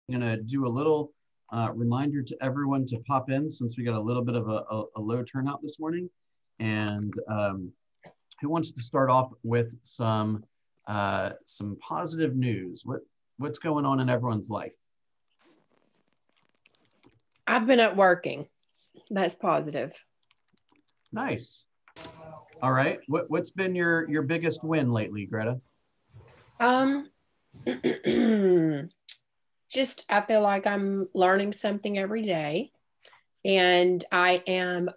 I'm going to do a little reminder to everyone to pop in since we got a little bit of a low turnout this morning. And who wants to start off with some positive news? What's going on in everyone's life? I've been up working. That's positive. Nice. All right. What's been your biggest win lately, Greta? Just I feel like I'm learning something every day. And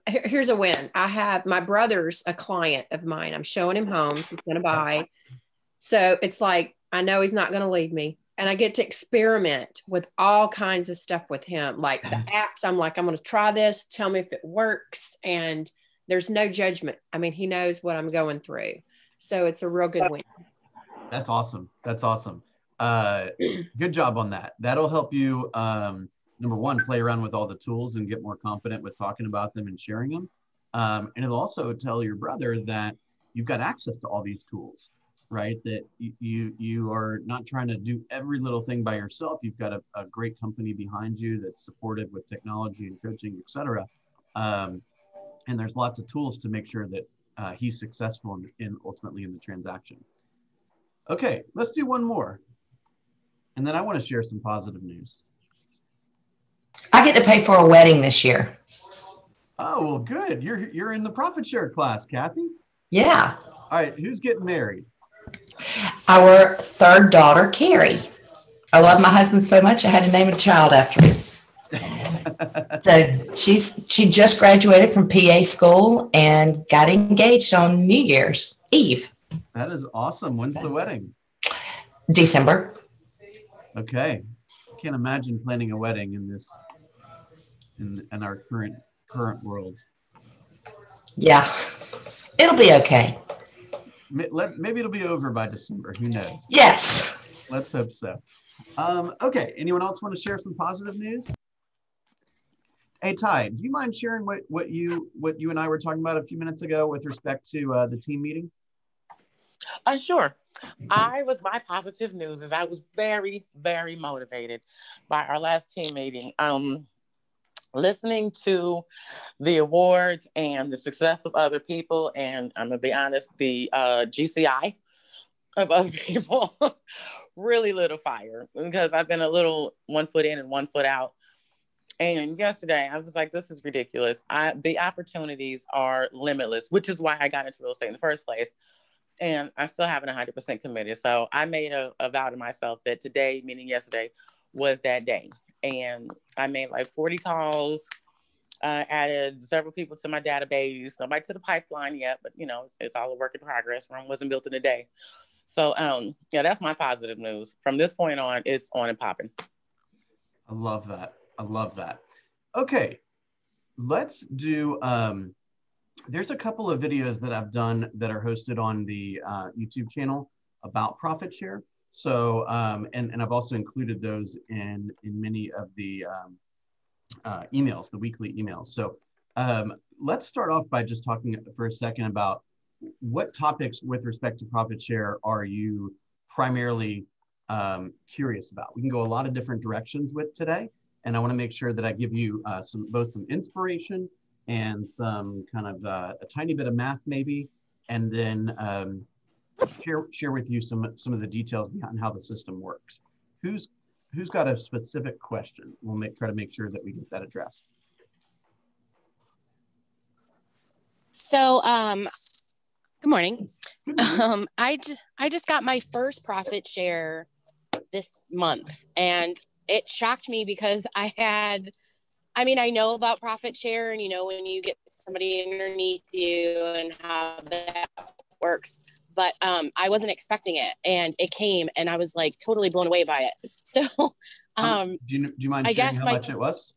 here's a win. I have my brother's a client of mine. I'm showing him homes. He's going to buy. So it's like, I know he's not going to leave me. And I get to experiment with all kinds of stuff with him. Like the apps, I'm like, I'm going to try this. Tell me if it works. And there's no judgment. I mean, he knows what I'm going through. So it's a real good win. That's awesome. That's awesome. Good job on that. That'll help you, number one, play around with all the tools and get more confident with talking about them and sharing them. And it'll also tell your brother that you've got access to all these tools, right? That you are not trying to do every little thing by yourself. You've got a great company behind you that's supported with technology and coaching, et cetera. And there's lots of tools to make sure that he's successful ultimately in the transaction. Okay, let's do one more. And then I want to share some positive news. I get to pay for a wedding this year. Oh, well, good. You're in the profit share class, Kathy. Yeah. All right, who's getting married? Our third daughter, Carrie. I love my husband so much, I had to name a child after him. So she just graduated from PA school and got engaged on New Year's Eve. That is awesome. When's the wedding? December. Okay. Can't imagine planning a wedding in our current world. Yeah. It'll be okay. Maybe it'll be over by December. Who knows? Yes. Let's hope so. Okay. Anyone else want to share some positive news? Hey, Ty, do you mind sharing what you and I were talking about a few minutes ago with respect to the team meeting? Sure. My positive news is I was very, very motivated by our last team meeting. Listening to the awards and the success of other people, and I'm gonna be honest, the GCI of other people really lit a fire because I've been a little 1 foot in and 1 foot out. And yesterday I was like, this is ridiculous. The opportunities are limitless, which is why I got into real estate in the first place. And I still haven't 100% committed. So I made a vow to myself that today, meaning yesterday, was that day. And I made like 40 calls, added several people to my database, nobody to the pipeline yet, but it's all a work in progress. Rome wasn't built in a day. So yeah, that's my positive news. From this point on, it's on and popping. I love that. I love that. Okay, let's do, there's a couple of videos that I've done that are hosted on the YouTube channel about profit share. So, and I've also included those in many of the emails, the weekly emails. So let's start off by just talking for a second about what topics with respect to profit share are you primarily curious about. We can go a lot of different directions with today. And I want to make sure that I give you both some inspiration and some kind of a tiny bit of math maybe, and then share with you some of the details behind how the system works. Who's got a specific question? We'll try to make sure that we get that addressed. So, good morning. I just got my first profit share this month, and it shocked me because I know about profit share and, when you get somebody underneath you and how that works, but I wasn't expecting it, and it came, and I was like totally blown away by it. So, do you mind sharing how much it was?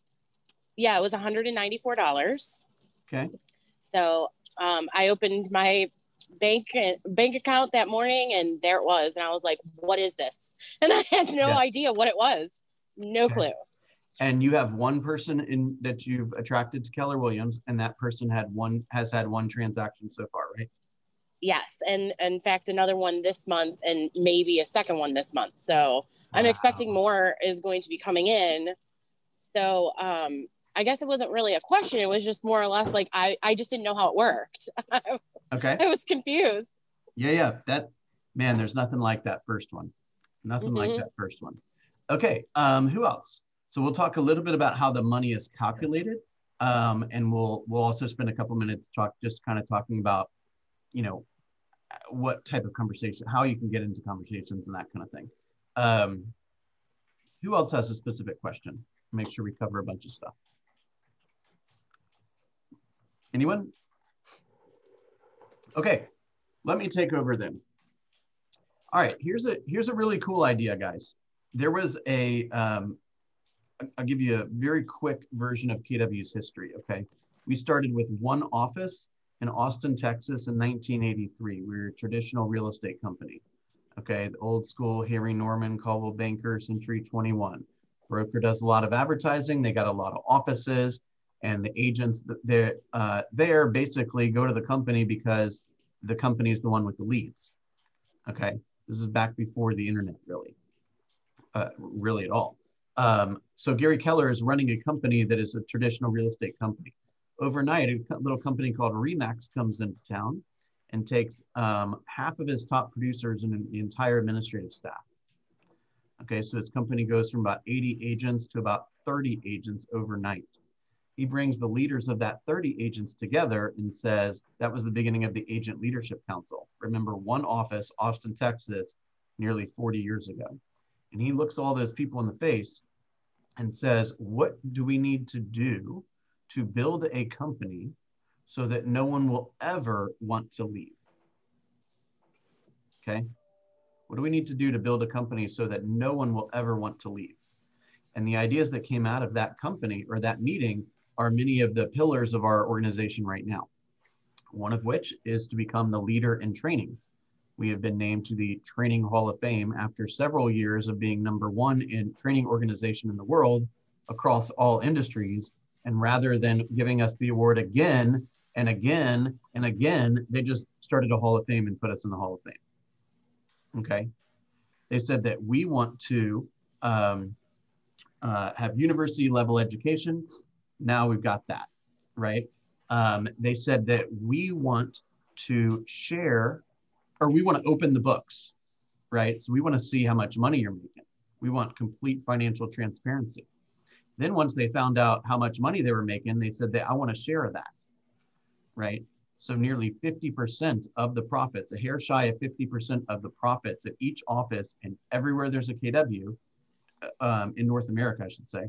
Yeah, it was $194. Okay. So I opened my bank account that morning, and there it was, and I was like, what is this? And I had no idea what it was. No clue. And you have one person that you've attracted to Keller Williams, and that person has had one transaction so far, right? Yes, and in fact, another one this month, and maybe a second one this month. So I'm expecting more is going to be coming in. So I guess it wasn't really a question. It was just more or less like, I just didn't know how it worked. Okay. I was confused. Yeah. Man, there's nothing like that first one. Nothing like that first one. Okay, who else? So we'll talk a little bit about how the money is calculated. And we'll also spend a couple minutes talking about, you know, what type of conversation, how you can get into conversations and that kind of thing. Who else has a specific question? Make sure we cover a bunch of stuff. Anyone? Okay, let me take over then. All right, here's a really cool idea, guys. There was I'll give you a very quick version of KW's history, okay? We started with one office in Austin, Texas in 1983. We were a traditional real estate company, okay? The old school, Harry Norman, Coldwell Banker, Century 21. Broker does a lot of advertising. They got a lot of offices, and the agents there basically go to the company because the company is the one with the leads, okay? This is back before the internet, really at all. So Gary Keller is running a company that is a traditional real estate company. Overnight, a little company called Remax comes into town and takes half of his top producers and the entire administrative staff. Okay, so his company goes from about 80 agents to about 30 agents overnight. He brings the leaders of that 30 agents together and says, that was the beginning of the Agent Leadership Council. Remember, one office, Austin, Texas, nearly 40 years ago. And he looks all those people in the face and says, what do we need to do to build a company so that no one will ever want to leave? Okay. What do we need to do to build a company so that no one will ever want to leave? And the ideas that came out of that company or that meeting are many of the pillars of our organization right now. One of which is to become the leader in training. We have been named to the Training Hall of Fame after several years of being #1 in training organization in the world across all industries. And rather than giving us the award again and again and again, they just started a Hall of Fame and put us in the Hall of Fame. Okay. They said that we want to have university level education. Now we've got that, right? They said that we want to share, or we want to open the books, right? So we want to see how much money you're making. We want complete financial transparency. Then once they found out how much money they were making, they said that I want to share that, right? So nearly 50% of the profits, a hair shy of 50% of the profits at each office and everywhere there's a KW, in North America, I should say,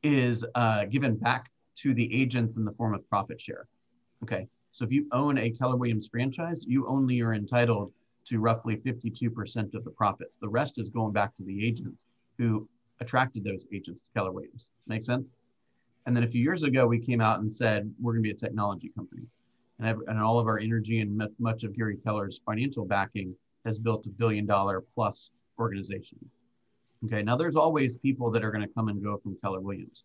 is given back to the agents in the form of profit share. Okay, so if you own a Keller Williams franchise, you only are entitled to roughly 52% of the profits. The rest is going back to the agents who attracted those agents to Keller Williams. Make sense? And then a few years ago, we came out and said, we're gonna be a technology company. And all of our energy and much of Gary Keller's financial backing has built $1 billion plus organization. Okay, now there's always people that are gonna come and go from Keller Williams.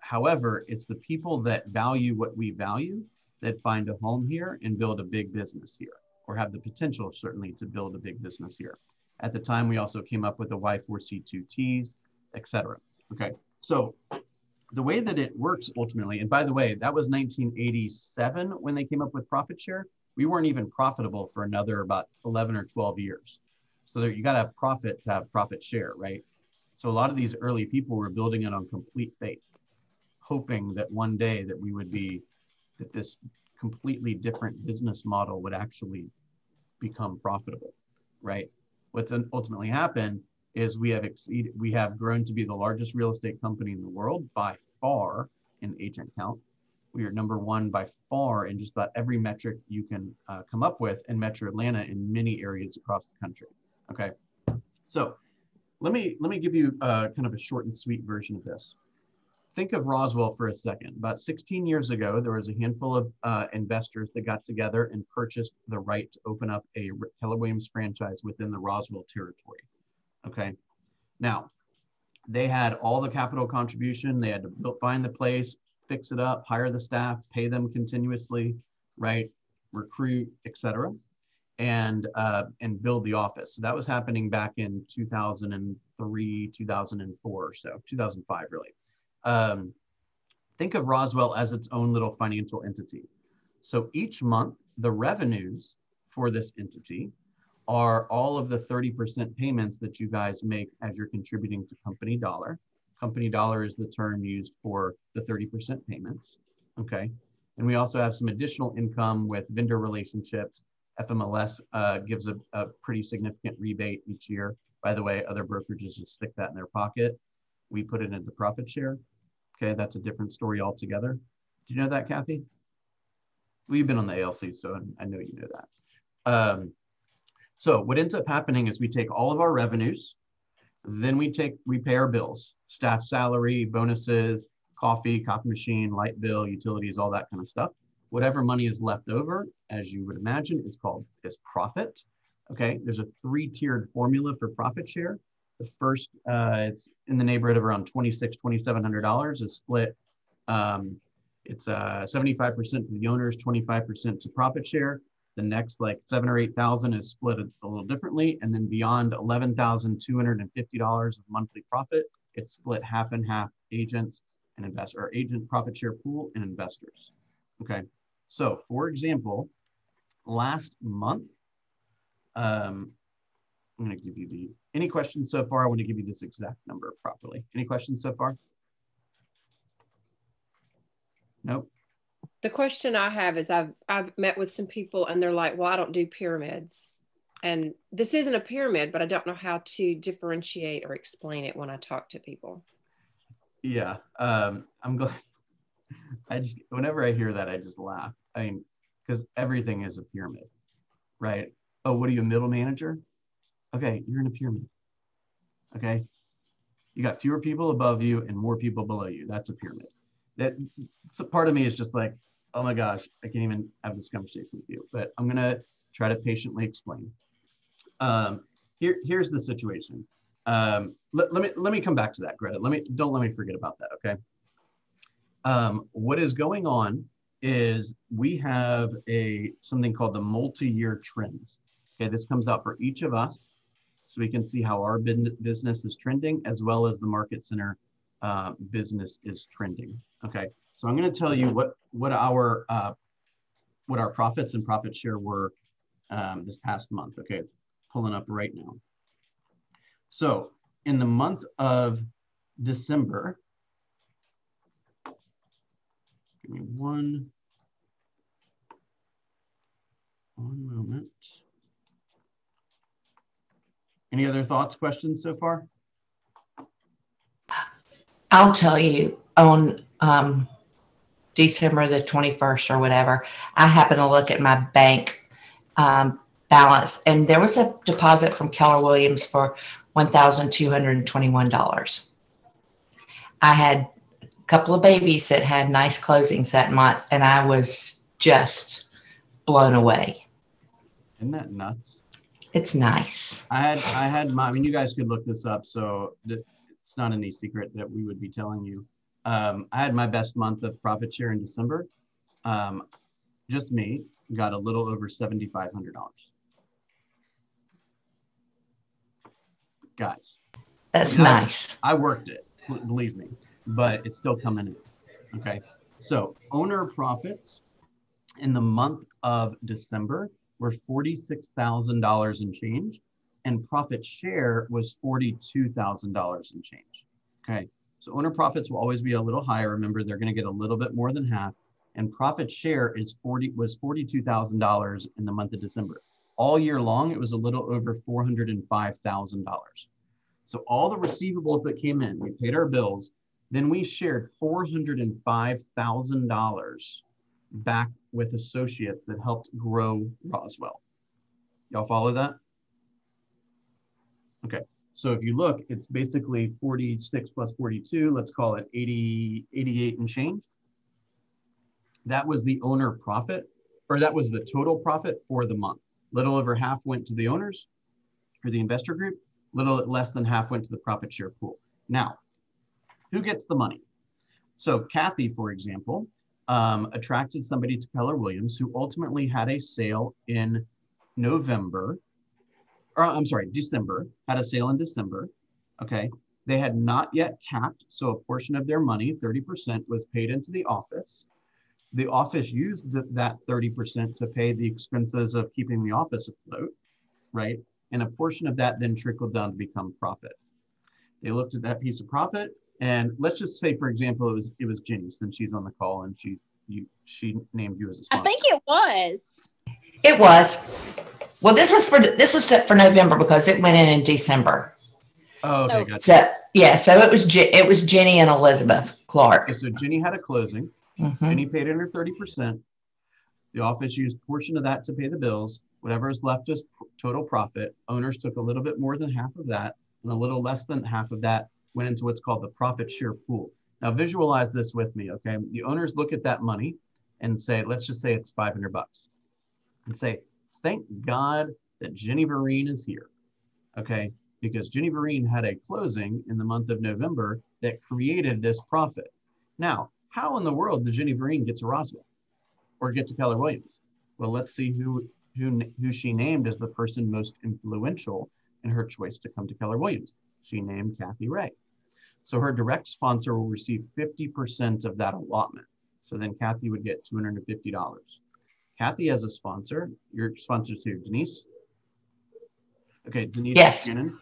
However, it's the people that value what we value that find a home here and build a big business here, or have the potential certainly to build a big business here. At the time, we also came up with the Y4C2Ts, et cetera. Okay, so the way that it works ultimately, and by the way, that was 1987 when they came up with profit share. We weren't even profitable for another about 11 or 12 years. So there, you got to have profit to have profit share, right? So a lot of these early people were building it on complete faith, hoping that one day that we would be, that this completely different business model would actually become profitable, right? What's ultimately happened is we have grown to be the largest real estate company in the world by far in agent count. We are #1 by far in just about every metric you can come up with in Metro Atlanta in many areas across the country. Okay, so let me give you kind of a short and sweet version of this. Think of Roswell for a second. About 16 years ago, there was a handful of investors that got together and purchased the right to open up a Keller Williams franchise within the Roswell territory. Okay, now they had all the capital contribution. They had to find the place, fix it up, hire the staff, pay them continuously, right? Recruit, etc. and build the office. So that was happening back in 2003, 2004 or so, 2005 really. Think of Roswell as its own little financial entity. So each month, the revenues for this entity are all of the 30% payments that you guys make as you're contributing to Company Dollar. Company Dollar is the term used for the 30% payments, okay? And we also have some additional income with vendor relationships. FMLS gives a pretty significant rebate each year. By the way, other brokerages just stick that in their pocket. We put it into profit share. Okay, that's a different story altogether. Do you know that, Kathy? Well, you've been on the ALC, so I know you know that. So what ends up happening is we take all of our revenues, then we pay our bills, staff salary, bonuses, coffee machine, light bill, utilities, all that kind of stuff. Whatever money is left over, as you would imagine, is profit. Okay, there's a 3-tiered formula for profit share. The first, it's in the neighborhood of around $2,700 is split. It's 75% to the owners, 25% to profit share. The next like 7,000 or 8,000 is split a little differently. And then beyond $11,250 of monthly profit, it's split half and half agents and investors, or agent profit share pool and investors. Okay. So for example, last month, I'm going to give you any questions so far? I want to give you this exact number properly. Any questions so far? Nope. The question I have is I've met with some people and they're like, well, I don't do pyramids. And this isn't a pyramid, but I don't know how to differentiate or explain it when I talk to people. Yeah, I'm glad. Whenever I hear that, I just laugh. I mean, because everything is a pyramid, right? Oh, what are you, a middle manager? Okay, you're in a pyramid. Okay, you got fewer people above you and more people below you. That's a pyramid. So part of me is just like, oh my gosh, I can't even have this conversation with you. But I'm gonna try to patiently explain. Here's the situation. Let me come back to that, Greta. Don't let me forget about that. Okay. What is going on is we have something called the multi-year trends. Okay, this comes out for each of us, so we can see how our business is trending as well as the Market Center business is trending. Okay, so I'm going to tell you what our profits and profit share were this past month. Okay, it's pulling up right now. So in the month of December, give me one moment. Any other thoughts, questions so far? I'll tell you, on December the 21st or whatever, I happened to look at my bank balance, and there was a deposit from Keller Williams for $1,221. I had a couple of babies that had nice closings that month, and I was just blown away. Isn't that nuts? It's nice. I mean, you guys could look this up, so it's not any secret that we would be telling you. I had my best month of profit share in December. Just me, got a little over $7,500. Guys. That's nice. I worked it, believe me, but it's still coming in. Okay. So owner profits in the month of December were $46,000 and change, and profit share was $42,000 and change. Okay. So owner profits will always be a little higher. Remember, they're going to get a little bit more than half, and profit share was $42,000 in the month of December. All year long, it was a little over $405,000. So all the receivables that came in, we paid our bills, then we shared $405,000 back with associates that helped grow Roswell. Y'all follow that? Okay, so if you look, it's basically 46 plus 42, let's call it 88 and change. That was the owner profit, or that was the total profit for the month. Little over half went to the owners or the investor group, little less than half went to the profit share pool. Now, who gets the money? So Kathy, for example, attracted somebody to Keller Williams who ultimately had a sale in November, or I'm sorry, December, had a sale in December, okay? They had not yet capped, so a portion of their money, 30%, was paid into the office. The office used that 30% to pay the expenses of keeping the office afloat, right? And a portion of that then trickled down to become profit. They looked at that piece of profit, and let's just say, for example, it was Jenny, since she's on the call and she named you as a sponsor. I think it was. It was. Well, this was for November because it went in December. Oh, okay, gotcha. So yeah, so it was Jenny and Elizabeth Clark. Okay, so Jenny had a closing. Mm-hmm. Jenny paid in her 30%. The office used a portion of that to pay the bills. Whatever is left is total profit. Owners took a little bit more than half of that, and a little less than half of that went into what's called the profit share pool. Now visualize this with me, okay? The owners look at that money and say, let's just say it's $500, and say, thank God that Jenny Vereen is here, okay? Because Jenny Vereen had a closing in the month of November that created this profit. Now, how in the world did Jenny Vereen get to Roswell or get to Keller Williams? Well, let's see who she named as the person most influential in her choice to come to Keller Williams. She named Kathy Ray. So her direct sponsor will receive 50% of that allotment. So then Kathy would get $250. Kathy as a sponsor, your sponsors here, Denise. Okay, Denise. Yes. Shannon,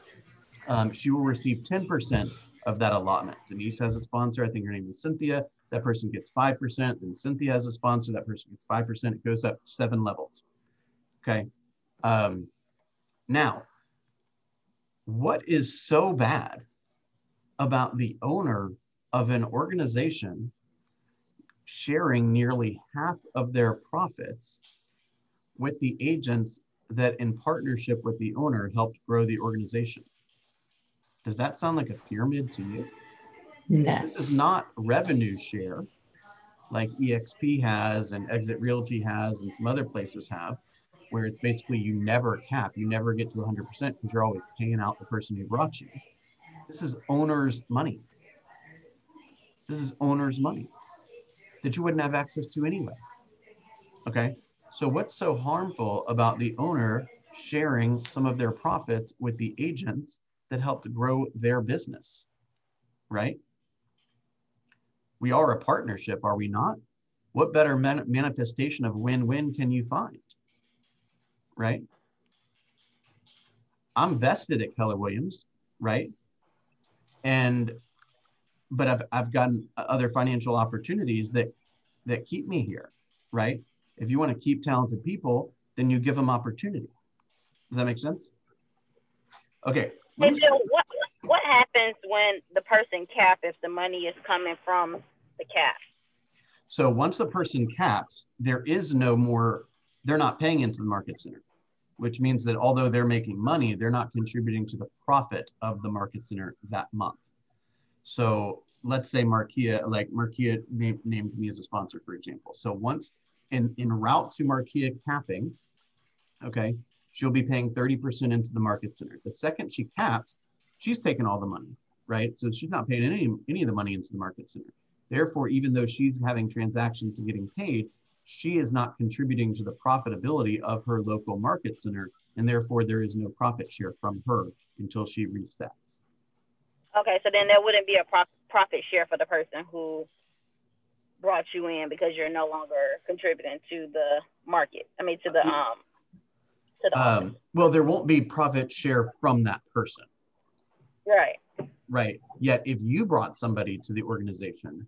she will receive 10% of that allotment. Denise has a sponsor, I think her name is Cynthia. That person gets 5%. Then Cynthia has a sponsor, that person gets 5%. It goes up 7 levels. Okay. Now, what is so bad about the owner of an organization sharing nearly half of their profits with the agents that in partnership with the owner helped grow the organization? Does that sound like a pyramid to you? No. This is not revenue share like EXP has and Exit Realty has and some other places have, where it's basically you never cap, you never get to 100% because you're always paying out the person who brought you. This is owner's money. This is owner's money that you wouldn't have access to anyway. Okay, so what's so harmful about the owner sharing some of their profits with the agents that helped grow their business, right? We are a partnership, are we not? What better manifestation of win-win can you find, right? I'm vested at Keller Williams, right? But I've gotten other financial opportunities that keep me here, right? If you want to keep talented people, then you give them opportunity. Does that make sense? Okay. Hey, Bill, what happens when the person caps if the money is coming from the cap? So once the person caps, there is no more, they're not paying into the market center, which means that although they're making money, they're not contributing to the profit of the market center that month. So let's say Markia named me as a sponsor, for example. So once in route to Markia capping, okay, she'll be paying 30% into the market center. The second she caps, she's taking all the money, right? So she's not paying any of the money into the market center. Therefore, even though she's having transactions and getting paid, she is not contributing to the profitability of her local market center, and therefore there is no profit share from her until she resets. Okay, so then there wouldn't be a profit share for the person who brought you in because you're no longer contributing to the market. I mean, to the office. Well, there won't be profit share from that person. Right. Right. Yet if you brought somebody to the organization,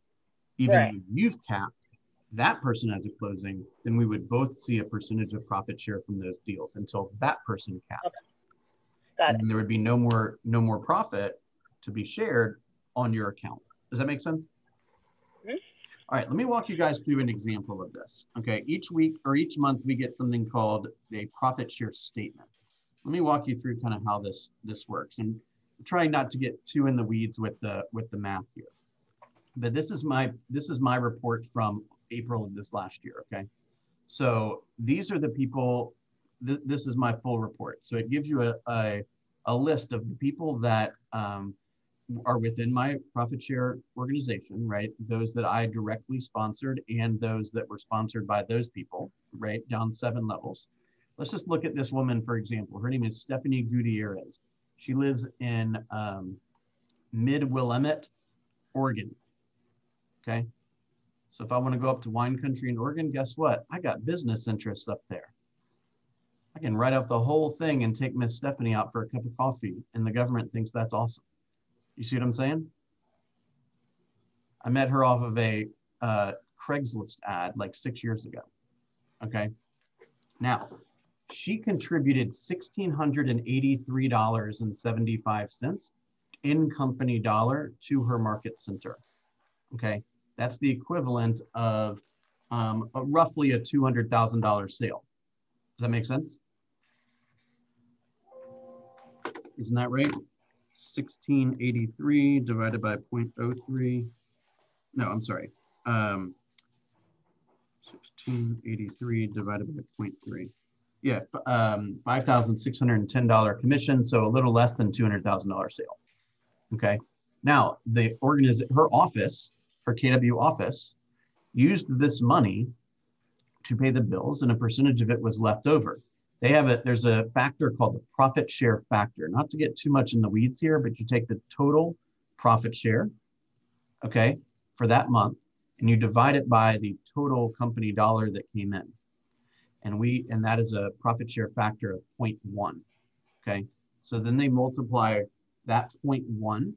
even right. though you've capped, that person has a closing, then we would both see a percentage of profit share from those deals until that person capped. Okay. Got and it. there would be no more profit to be shared on your account. Does that make sense? Mm-hmm. All right, let me walk you guys through an example of this. Okay, each week or each month we get something called a profit share statement. Let me walk you through kind of how this works, and try not to get too in the weeds with the math here. But this is my report from April of this last year. Okay, so these are the people. This is my full report. So it gives you a list of the people that are within my profit share organization, right? Those that I directly sponsored and those that were sponsored by those people, right? Down 7 levels. Let's just look at this woman, for example. Her name is Stephanie Gutierrez. She lives in Mid-Willamette, Oregon. Okay. So if I want to go up to wine country in Oregon, guess what? I got business interests up there. I can write up the whole thing and take Miss Stephanie out for a cup of coffee, and the government thinks that's awesome. You see what I'm saying? I met her off of a Craigslist ad like 6 years ago. Okay. Now, she contributed $1,683.75 in company dollar to her market center. Okay. That's the equivalent of roughly a $200,000 sale. Does that make sense? Isn't that right? 1683 divided by 0.03. No, I'm sorry. 1683 divided by 0.3. Yeah, $5,610 commission, so a little less than $200,000 sale. Okay. Now, her office, her KW office, used this money to pay the bills, and a percentage of it was left over. There's a factor called the profit share factor. Not to get too much in the weeds here, but you take the total profit share, okay, for that month, and you divide it by the total company dollar that came in. And that is a profit share factor of 0.1, okay? So then they multiply that 0.1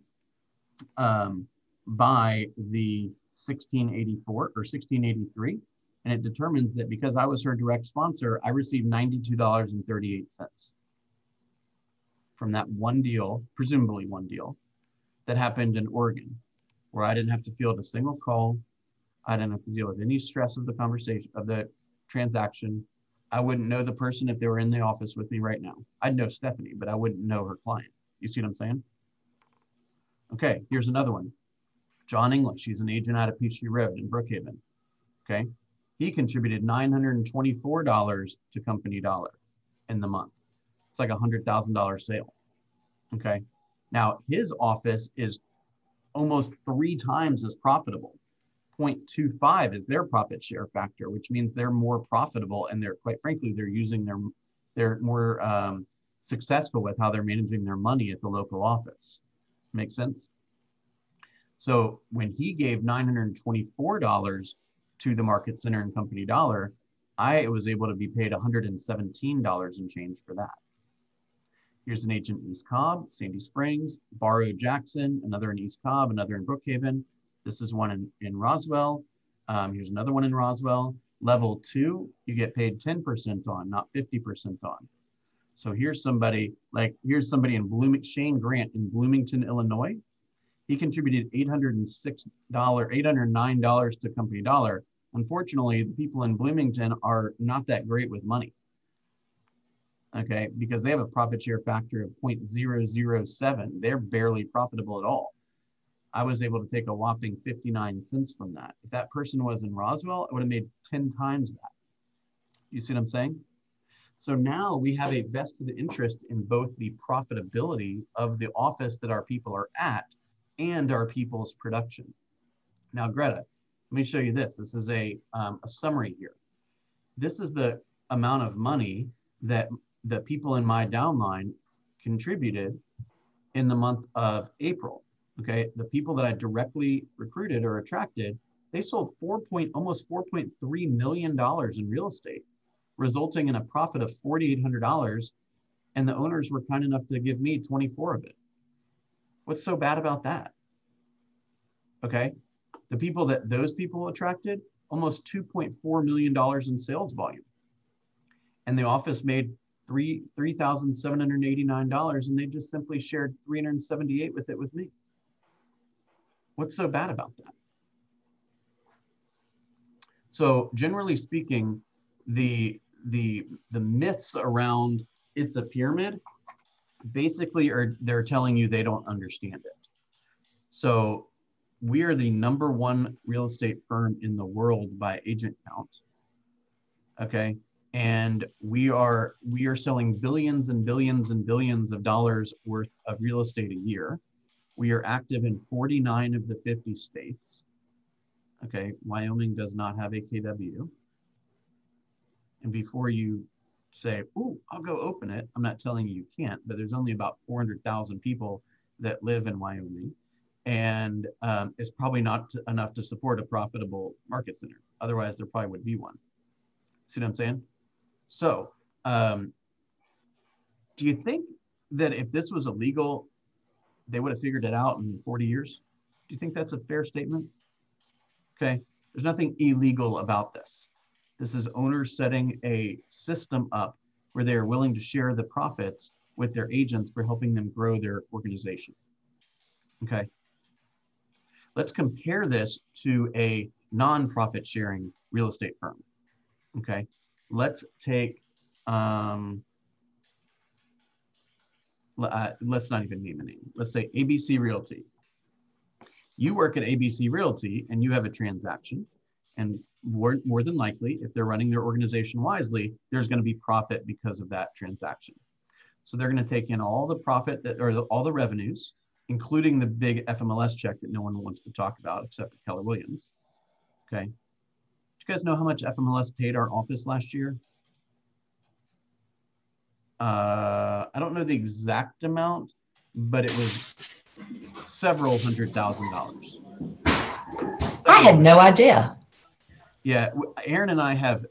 by the 1684 or 1683, and it determines that because I was her direct sponsor, I received $92.38 from that one deal, presumably one deal, that happened in Oregon, where I didn't have to field a single call. I didn't have to deal with any stress of the conversation, of the transaction. I wouldn't know the person if they were in the office with me right now. I'd know Stephanie, but I wouldn't know her client. You see what I'm saying? Okay, here's another one. John English, he's an agent out of Peachtree Road in Brookhaven. Okay, he contributed $924 to company dollar in the month. It's like a $100,000 sale. Okay, now his office is almost 3 times as profitable. 0.25 is their profit share factor, which means they're more profitable, and they're, quite frankly, they're more successful with how they're managing their money at the local office. Make sense? So when he gave $924 to the market center and company dollar, I was able to be paid $117 and change for that. Here's an agent in East Cobb, Sandy Springs, Barrow Jackson, another in East Cobb, another in Brookhaven. This is one in Roswell. Here's another one in Roswell. Level 2, you get paid 10% on, not 50% on. So here's somebody in Shane Grant in Bloomington, Illinois. He contributed $809 to company dollar. Unfortunately, the people in Bloomington are not that great with money. Okay, because they have a profit share factor of 0.007. They're barely profitable at all. I was able to take a whopping 59 cents from that. If that person was in Roswell, I would have made 10 times that. You see what I'm saying? So now we have a vested interest in both the profitability of the office that our people are at and our people's production. Now, Greta, let me show you this. This is a summary here. This is the amount of money that the people in my downline contributed in the month of April. Okay, the people that I directly recruited or attracted, they sold almost $4.3 million in real estate, resulting in a profit of $4,800, and the owners were kind enough to give me 24 of it. What's so bad about that? Okay, the people that those people attracted, almost $2.4 million in sales volume, and the office made $3,789, and they just simply shared $378 with it with me. What's so bad about that? So generally speaking, the myths around it's a pyramid basically they're telling you they don't understand it. So we are the #1 real estate firm in the world by agent count. Okay, and we are selling billions and billions and billions of dollars worth of real estate a year. We are active in 49 of the 50 states. Okay, Wyoming does not have a KW. And before you say, "Ooh, I'll go open it." I'm not telling you can't, but there's only about 400,000 people that live in Wyoming, and it's probably not enough to support a profitable market center. Otherwise, there probably would be one. See what I'm saying? So, do you think that if this was illegal, they would have figured it out in 40 years? Do you think that's a fair statement? Okay, there's nothing illegal about this. This is owners setting a system up where they are willing to share the profits with their agents for helping them grow their organization. Okay, let's compare this to a non-profit sharing real estate firm. Okay, let's take, let's not even name a name. Let's say ABC Realty. You work at ABC Realty and you have a transaction, and more than likely, if they're running their organization wisely, there's going to be profit because of that transaction. So they're going to take in all the profit all the revenues, including the big FMLS check that no one wants to talk about except for Keller Williams. Okay. Do you guys know how much FMLS paid our office last year? I don't know the exact amount, but it was several $100,000. I had no idea. Yeah, Aaron and I have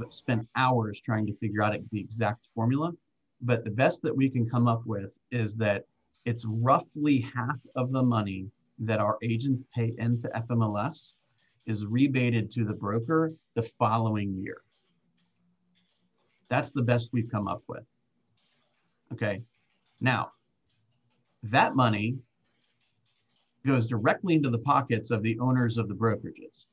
spent hours trying to figure out the exact formula, but the best that we can come up with is that it's roughly half of the money that our agents pay into FMLS is rebated to the broker the following year. That's the best we've come up with. Okay, now that money goes directly into the pockets of the owners of the brokerages.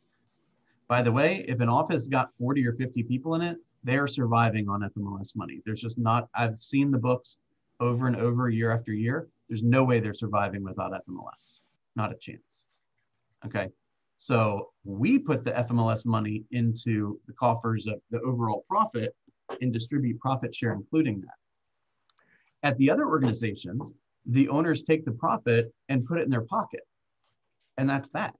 By the way, if an office got 40 or 50 people in it, they're surviving on FMLS money. There's just not, I've seen the books over and over year after year. There's no way they're surviving without FMLS. Not a chance. Okay, so we put the FMLS money into the coffers of the overall profit and distribute profit share, including that. At the other organizations, the owners take the profit and put it in their pocket. And that's that.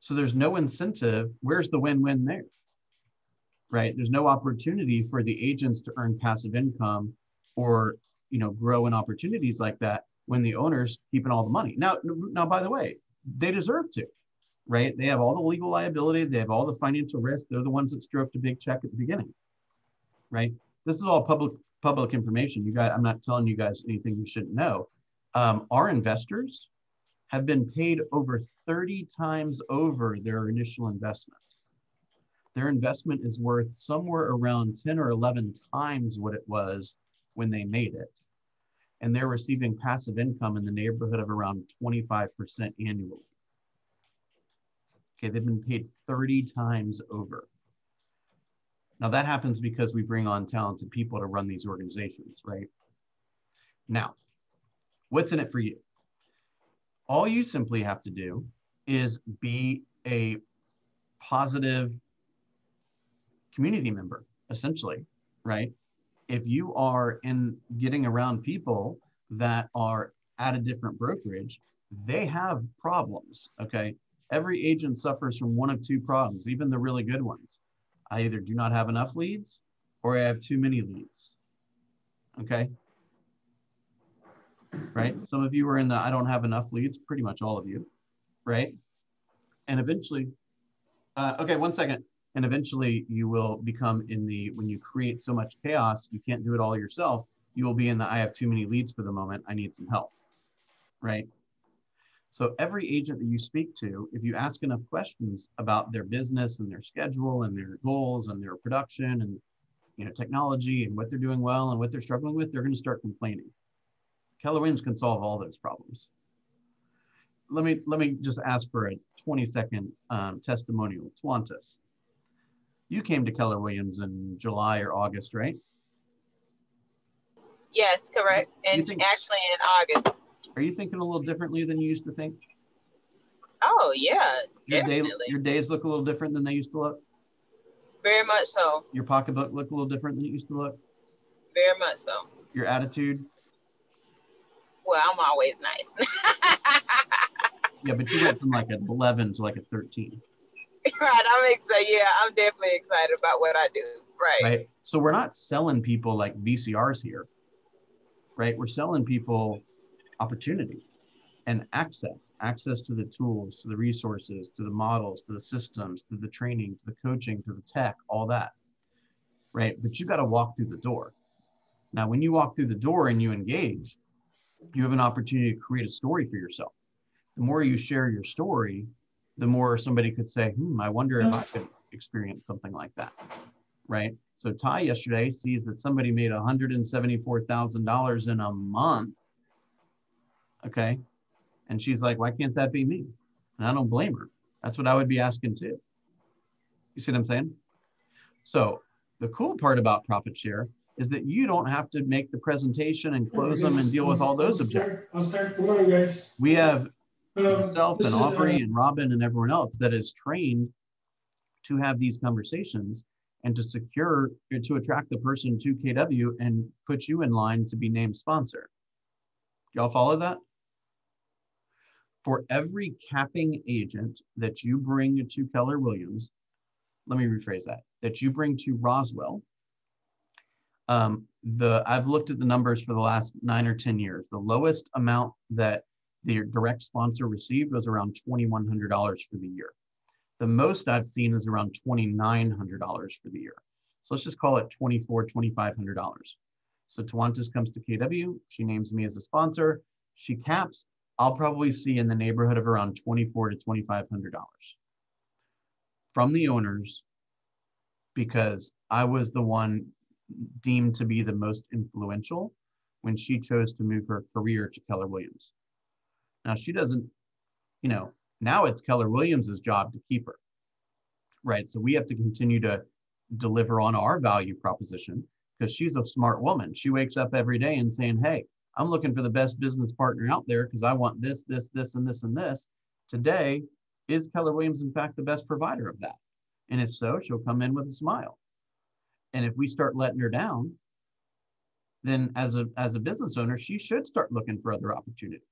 So there's no incentive. Where's the win-win there? Right? There's no opportunity for the agents to earn passive income or, grow in opportunities like that when the owners keeping all the money. Now, by the way, they deserve to, right? They have all the legal liability. They have all the financial risk. They're the ones that stroked a big check at the beginning, right? This is all public information. You guys, I'm not telling you guys anything you shouldn't know. Our investors have been paid over 30 times over their initial investment. Their investment is worth somewhere around 10 or 11 times what it was when they made it. And they're receiving passive income in the neighborhood of around 25% annually. Okay, they've been paid 30 times over. Now that happens because we bring on talented people to run these organizations, right? Now, what's in it for you? All you simply have to do is be a positive community member, essentially, right? If you are getting around people that are at a different brokerage, they have problems, okay? Every agent suffers from one of two problems, even the really good ones. I either do not have enough leads or I have too many leads, okay? Right? Some of you are in the I don't have enough leads, pretty much all of you, right? And eventually, okay, one second. And eventually you will become when you create so much chaos, you can't do it all yourself, you will be in the I have too many leads for the moment, I need some help, right? So every agent that you speak to, if you ask enough questions about their business and their schedule and their goals and their production and technology and what they're doing well and what they're struggling with, they're going to start complaining. Keller Williams can solve all those problems. Let me just ask for a 20-second testimonial. Twantis, you came to Keller Williams in July or August, right? Yes, correct. And actually in August. Are you thinking a little differently than you used to think? Oh yeah, definitely. Your days look a little different than they used to look? Very much so. Your pocketbook look a little different than it used to look? Very much so. Your attitude? Well, I'm always nice. Yeah, but you went from like an 11 to like a 13. Right, I'm excited. Yeah, I'm definitely excited about what I do. Right. So we're not selling people like VCRs here, right? We're selling people opportunities and access to the tools, to the resources, to the models, to the systems, to the training, to the coaching, to the tech, all that, right? But you got to walk through the door. Now, when you walk through the door and you engage, you have an opportunity to create a story for yourself. The more you share your story, the more somebody could say, I wonder if I could experience something like that, right? So Ty yesterday sees that somebody made $174,000 in a month, okay? And she's like, why can't that be me? And I don't blame her. That's what I would be asking too. You see what I'm saying? So the cool part about Profit Share is that you don't have to make the presentation and close them and deal with all those objectives. I'll start. Good morning, guys. We have myself and Aubrey and Robin and everyone else that is trained to have these conversations and to attract the person to KW and put you in line to be named sponsor. Y'all follow that? For every capping agent that you bring to Keller Williams, let me rephrase that you bring to Roswell, I've looked at the numbers for the last 9 or 10 years. The lowest amount that the direct sponsor received was around $2,100 for the year. The most I've seen is around $2,900 for the year. So let's just call it $2,400, $2,500. So Tawantis comes to KW, she names me as a sponsor, she caps, I'll probably see in the neighborhood of around $2,400 to $2,500 from the owners, because I was the one deemed to be the most influential when she chose to move her career to Keller Williams. Now she doesn't, now it's Keller Williams's job to keep her, right? So we have to continue to deliver on our value proposition because she's a smart woman. She wakes up every day and saying, hey, I'm looking for the best business partner out there because I want this, this, this, and this, and this. Today, is Keller Williams, in fact, the best provider of that? And if so, she'll come in with a smile. And if we start letting her down, then as a business owner, she should start looking for other opportunities.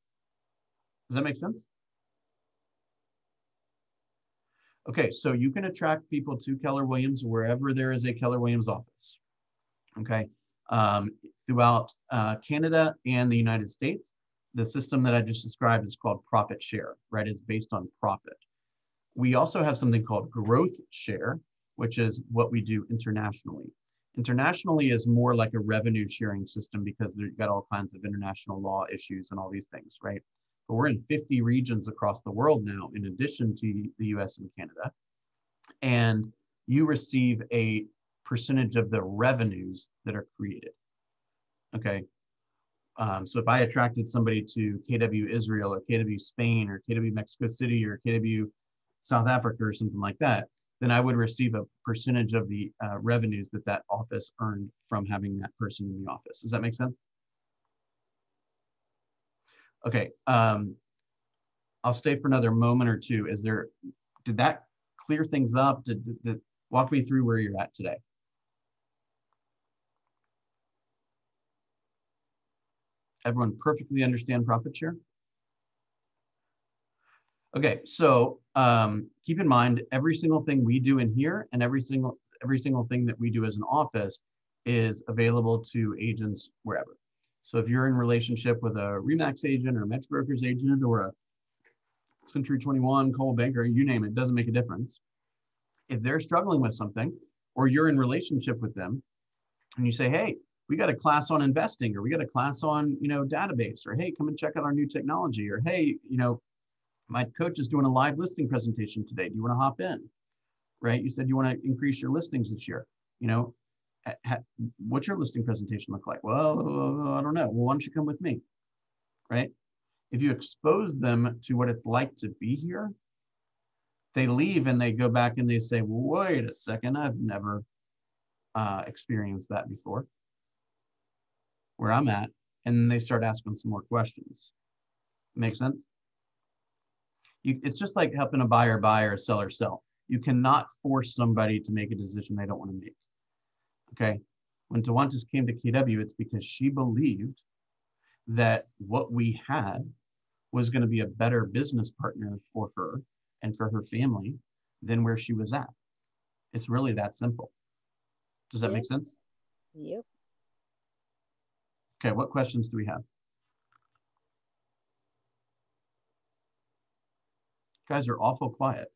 Does that make sense? Okay, so you can attract people to Keller Williams wherever there is a Keller Williams office. Okay, throughout Canada and the United States, the system that I just described is called Profit Share, right? It's based on profit. We also have something called Growth Share, which is what we do internationally. Internationally is more like a revenue sharing system because you've got all kinds of international law issues and all these things, right? But we're in 50 regions across the world now, in addition to the US and Canada. And you receive a percentage of the revenues that are created, okay? So if I attracted somebody to KW Israel or KW Spain or KW Mexico City or KW South Africa or something like that, then I would receive a percentage of the revenues that office earned from having that person in the office. Does that make sense? Okay, I'll stay for another moment or two. Did that clear things up? Did walk me through where you're at today. Everyone perfectly understand Profit Share? Okay, so keep in mind, every single thing we do in here and every single thing that we do as an office is available to agents wherever. So if you're in relationship with a RE/MAX agent or a Metro Brokers agent or a Century 21, Coldwell Banker, you name it, doesn't make a difference. If they're struggling with something or you're in relationship with them and you say, hey, we got a class on investing, or we got a class on, database, or hey, come and check out our new technology, or hey, my coach is doing a live listing presentation today. Do you want to hop in? Right? You said you want to increase your listings this year. What's your listing presentation look like? Well, I don't know. Well, why don't you come with me? Right? If you expose them to what it's like to be here, they leave and they go back and they say, wait a second, I've never experienced that before, where I'm at. And then they start asking some more questions. Make sense? It's just like helping a buyer buy or a seller sell. You cannot force somebody to make a decision they don't want to make. Okay? When Tawantis came to KW, it's because she believed that what we had was going to be a better business partner for her and for her family than where she was at. It's really that simple. Does that make sense? Yep. Okay, what questions do we have? Guys are awful quiet.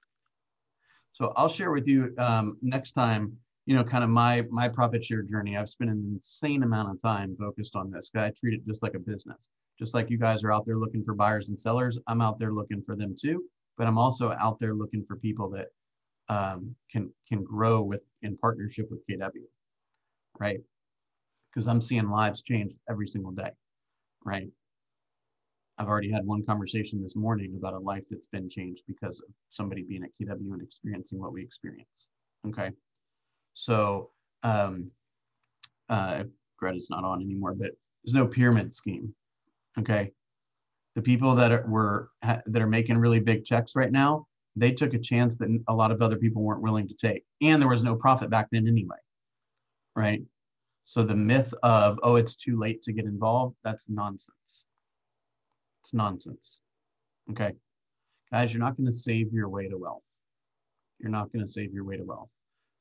So I'll share with you next time, you know, kind of my profit share journey. I've spent an insane amount of time focused on this. I treat it just like a business. Just like you guys are out there looking for buyers and sellers, I'm out there looking for them too. But I'm also out there looking for people that can grow in partnership with KW, right? Because I'm seeing lives change every single day, right? I've already had one conversation this morning about a life that's been changed because of somebody being at KW and experiencing what we experience. Okay, so Greta's not on anymore, but there's no pyramid scheme. Okay, the people that are making really big checks right now, they took a chance that a lot of other people weren't willing to take, and there was no profit back then anyway, right? So the myth of, oh, it's too late to get involved, that's nonsense. It's nonsense. Okay, guys, you're not going to save your way to wealth. You're not going to save your way to wealth.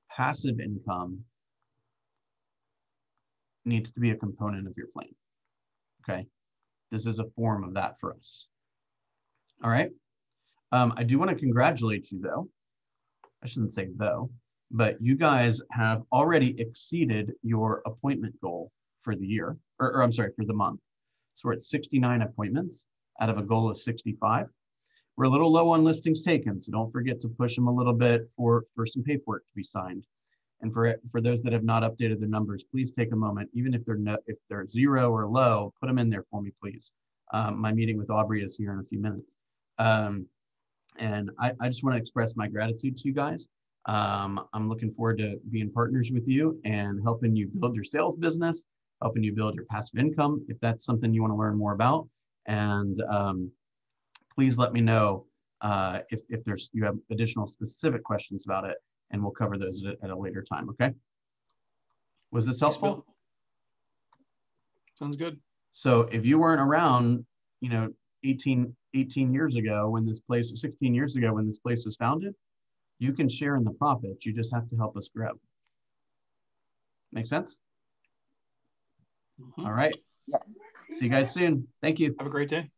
Passive income needs to be a component of your plan. Okay, this is a form of that for us. All right. I do want to congratulate you though. I shouldn't say though, but you guys have already exceeded your appointment goal for the year, or I'm sorry, for the month. So we're at 69 appointments out of a goal of 65. We're a little low on listings taken, so don't forget to push them a little bit for some paperwork to be signed. And for those that have not updated their numbers, please take a moment, even if they're 0 or low, put them in there for me, please. My meeting with Aubrey is here in a few minutes. And I just want to express my gratitude to you guys. I'm looking forward to being partners with you and helping you build your sales business, helping you build your passive income, if that's something you want to learn more about. And please let me know if you have additional specific questions about it, and we'll cover those at a later time, okay? Was this helpful? Sounds good. So if you weren't around, you know, 18 years ago when this place, 16 years ago when this place was founded, you can share in the profits. You just have to help us grow. Make sense? Mm-hmm. All right. Yes. See you guys soon. Thank you. Have a great day.